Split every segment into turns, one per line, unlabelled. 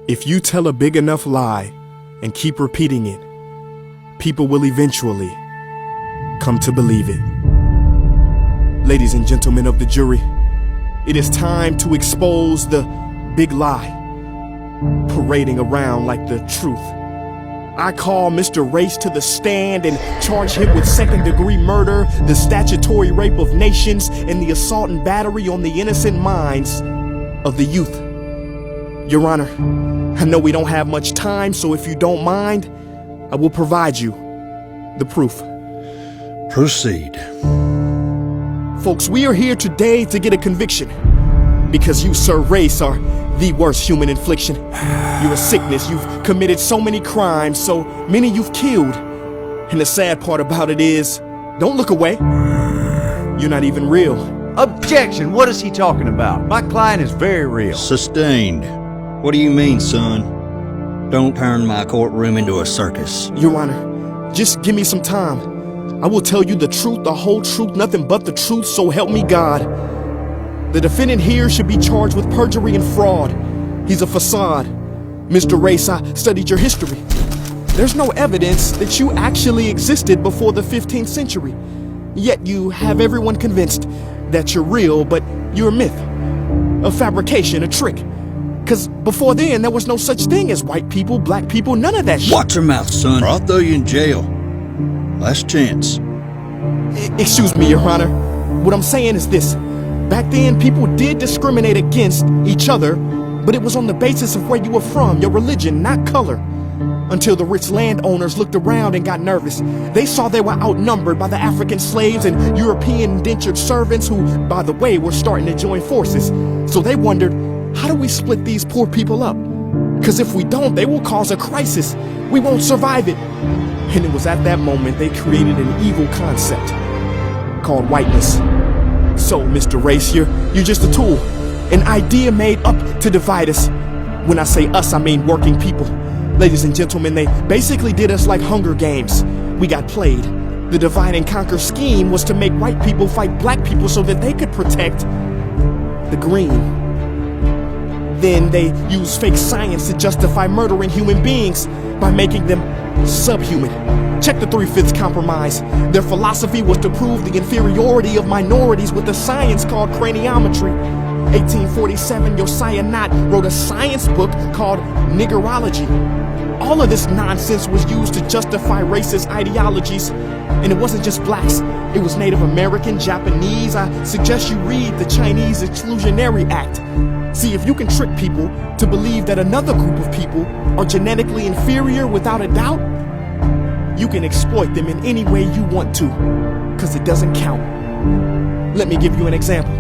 If you tell a big enough lie and keep repeating it, people will eventually come to believe it. Ladies and gentlemen of the jury, it is time to expose the big lie parading around like the truth. I call Mr. Race to the stand and charge him with second-degree murder, the statutory rape of nations, and the assault and battery on the innocent minds of the youth. Your Honor, I know we don't have much time, so if you don't mind, I will provide you the proof.
Proceed.
Folks, we are here today to get a conviction because you, Sir Race, are the worst human infliction. You're a sickness. You've committed so many crimes, so many you've killed. And the sad part about it is, don't look away. You're not even real.
Objection! What is he talking about? My client is very real.
Sustained. What do you mean, son? Don't turn my courtroom into a circus.
Your Honor, just give me some time. I will tell you the truth, the whole truth, nothing but the truth, so help me God. The defendant here should be charged with perjury and fraud. He's a facade. Mr. Race, I studied your history. There's no evidence that you actually existed before the 15th century. Yet you have everyone convinced that you're real, but you're a myth, a fabrication, a trick. Because before then, there was no such thing as white people, black people, none of that shit.
Watch your mouth, son, or I'll throw you in jail. Last chance.
Excuse me, Your Honor. What I'm saying is this. Back then, people did discriminate against each other, but it was on the basis of where you were from, your religion, not color. Until the rich landowners looked around and got nervous. They saw they were outnumbered by the African slaves and European indentured servants who, by the way, were starting to join forces. So they wondered, how do we split these poor people up? Because if we don't, they will cause a crisis. We won't survive it. And it was at that moment they created an evil concept called whiteness. So, Mr. Race, you're just a tool, an idea made up to divide us. When I say us, I mean working people. Ladies and gentlemen, they basically did us like Hunger Games. We got played. The divide and conquer scheme was to make white people fight black people so that they could protect the green. Then they used fake science to justify murdering human beings by making them subhuman. Check the 3/5 compromise. Their philosophy was to prove the inferiority of minorities with a science called craniometry. 1847, Josiah Nott wrote a science book called Niggerology. All of this nonsense was used to justify racist ideologies. And it wasn't just blacks. It was Native American, Japanese. I suggest you read the Chinese Exclusionary Act. See, if you can trick people to believe that another group of people are genetically inferior without a doubt, you can exploit them in any way you want to, because it doesn't count. Let me give you an example.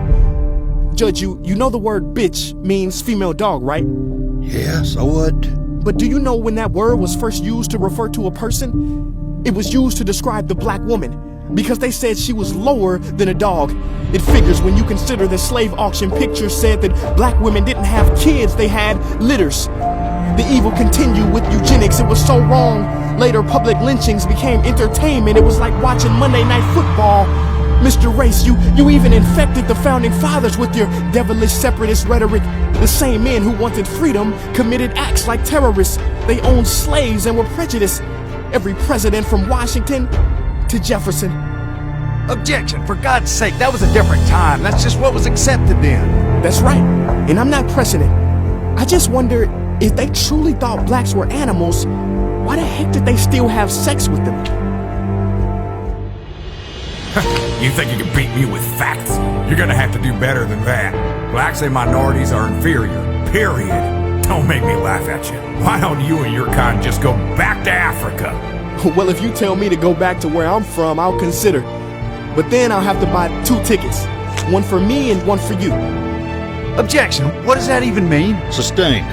Judge, you know the word bitch means female dog, right?
Yeah, so what?
But do you know when that word was first used to refer to a person? It was used to describe the black woman, because they said she was lower than a dog. It figures when you consider the slave auction pictures said that black women didn't have kids, they had litters. The evil continued with eugenics, it was so wrong. Later, public lynchings became entertainment. It was like watching Monday Night Football. Mr. Race, you even infected the founding fathers with your devilish separatist rhetoric. The same men who wanted freedom committed acts like terrorists. They owned slaves and were prejudiced. Every president from Washington to Jefferson.
Objection! For God's sake, that was a different time. That's just what was accepted then.
That's right, and I'm not pressing it. I just wonder, if they truly thought blacks were animals, why the heck did they still have sex with them?
You think you can beat me with facts? You're gonna have to do better than that. Blacks and minorities are inferior, period. Don't make me laugh at you. Why don't you and your kind just go back to Africa?
Well, if you tell me to go back to where I'm from, I'll consider. But then I'll have to buy 2 tickets. One for me and one for you.
Objection! What does that even mean?
Sustained.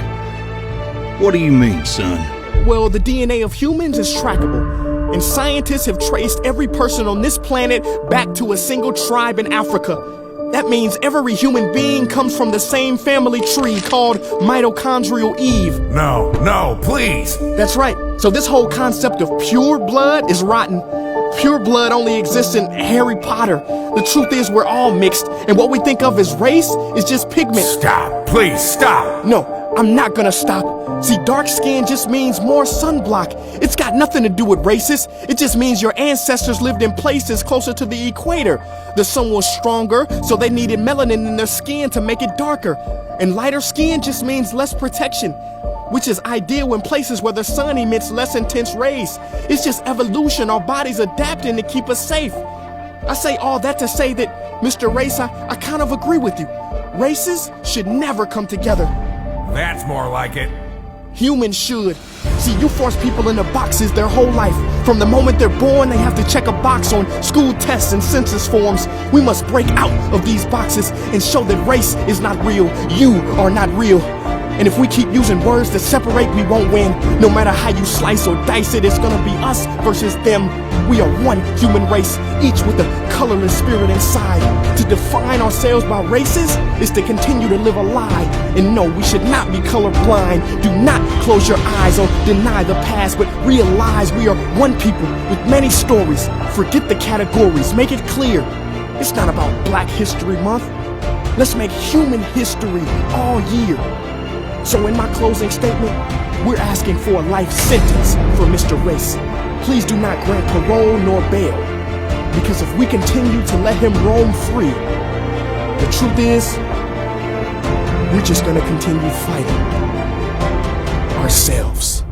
What do you mean, son?
Well, the DNA of humans is trackable, and scientists have traced every person on this planet back to a single tribe in Africa. That means every human being comes from the same family tree called mitochondrial Eve.
No, please!
That's right. So this whole concept of pure blood is rotten. Pure blood only exists in Harry Potter. The truth is we're all mixed, and what we think of as race is just pigment.
Stop, please, stop!
No, I'm not gonna stop. See, dark skin just means more sunblock. It's got nothing to do with racist. It just means your ancestors lived in places closer to the equator. The sun was stronger, so they needed melanin in their skin to make it darker. And lighter skin just means less protection, which is ideal in places where the sun emits less intense rays. It's just evolution, our bodies adapting to keep us safe. I say all that to say that, Mr. Race, I kind of agree with you. Races should never come together.
That's more like it.
Humans should. See, you force people into boxes their whole life. From the moment they're born, they have to check a box on school tests and census forms. We must break out of these boxes and show that race is not real. You are not real. And if we keep using words that separate, we won't win. No matter how you slice or dice it, it's gonna be us versus them. We are one human race, each with a colorless spirit inside. To define ourselves by races is to continue to live a lie. And no, we should not be colorblind. Do not close your eyes or deny the past, but realize we are one people with many stories. Forget the categories, make it clear. It's not about Black History Month. Let's make human history all year. So in my closing statement, we're asking for a life sentence for Mr. Race. Please do not grant parole nor bail, because if we continue to let him roam free, the truth is, we're just gonna continue fighting ourselves.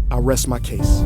I'll rest my case.